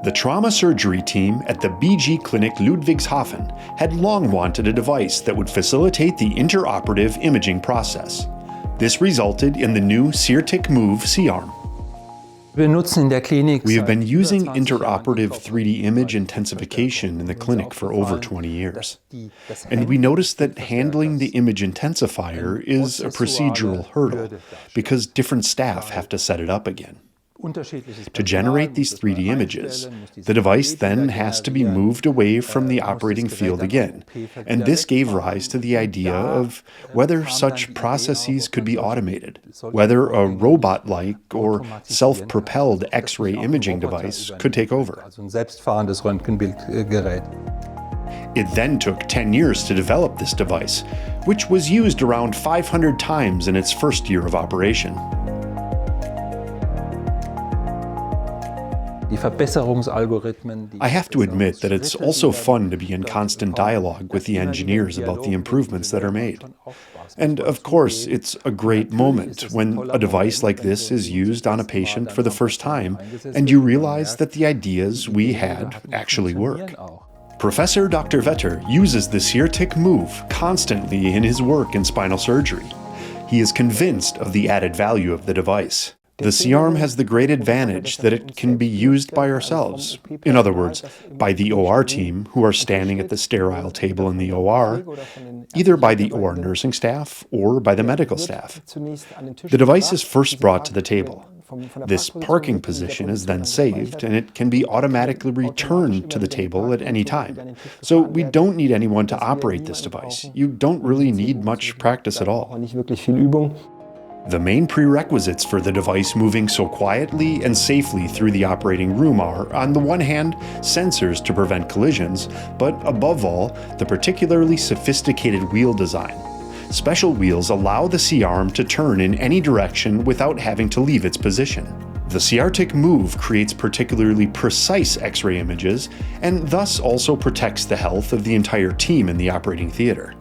The trauma surgery team at the BG Klinik Ludwigshafen had long wanted a device that would facilitate the intraoperative imaging process. This resulted in the new Ciartic Move C-arm. We have been using intraoperative 3D image intensification in the clinic for over 20 years. And we noticed that handling the image intensifier is a procedural hurdle because different staff have to set it up again. To generate these 3D images, the device then has to be moved away from the operating field again, and this gave rise to the idea of whether such processes could be automated, whether a robot-like or self-propelled X-ray imaging device could take over. It then took 10 years to develop this device, which was used around 500 times in its first year of operation. I have to admit that it's also fun to be in constant dialogue with the engineers about the improvements that are made. And of course, it's a great moment when a device like this is used on a patient for the first time, and you realize that the ideas we had actually work. Professor Dr. Vetter uses the Ciartic Move constantly in his work in spinal surgery. He is convinced of the added value of the device. The C-arm has the great advantage that it can be used by ourselves, in other words, by the OR team who are standing at the sterile table in the OR, either by the OR nursing staff or by the medical staff. The device is first brought to the table. This parking position is then saved, and it can be automatically returned to the table at any time. So we don't need anyone to operate this device. You don't really need much practice at all. The main prerequisites for the device moving so quietly and safely through the operating room are, on the one hand, sensors to prevent collisions, but above all, the particularly sophisticated wheel design. Special wheels allow the C-arm to turn in any direction without having to leave its position. The Ciartic Move creates particularly precise X-ray images and thus also protects the health of the entire team in the operating theater.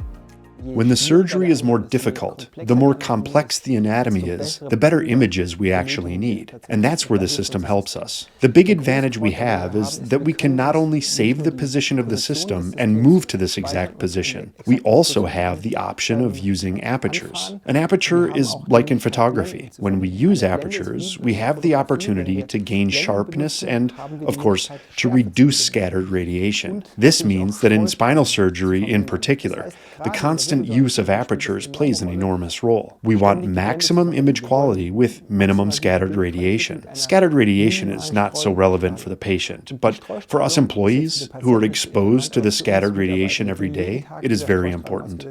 When the surgery is more difficult, the more complex the anatomy is, the better images we actually need. And that's where the system helps us. The big advantage we have is that we can not only save the position of the system and move to this exact position, we also have the option of using apertures. An aperture is like in photography. When we use apertures, we have the opportunity to gain sharpness and, of course, to reduce scattered radiation. This means that in spinal surgery in particular, the constant use of apertures plays an enormous role. We want maximum image quality with minimum scattered radiation. Scattered radiation is not so relevant for the patient, but for us employees who are exposed to the scattered radiation every day, it is very important.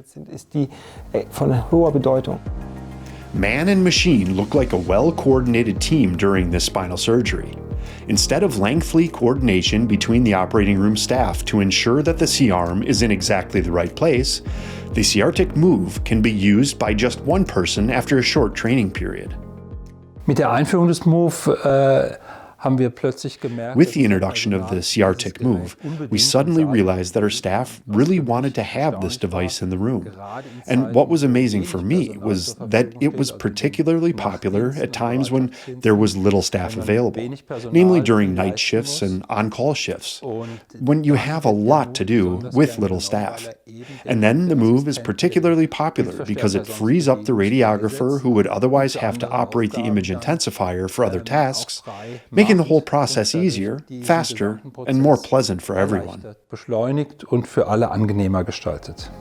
Man and machine look like a well-coordinated team during this spinal surgery. Instead of lengthy coordination between the operating room staff to ensure that the C-arm is in exactly the right place, the Ciartic Move can be used by just one person after a short training period. Mit der Einführung des Move With the introduction of the Ciartic Move, we suddenly realized that our staff really wanted to have this device in the room. And what was amazing for me was that it was particularly popular at times when there was little staff available, namely during night shifts and on-call shifts, when you have a lot to do with little staff. And then the Move is particularly popular because it frees up the radiographer who would otherwise have to operate the image intensifier for other tasks, making the whole process easier, faster, and more pleasant for everyone. Beschleunigt und für alle angenehmer gestaltet.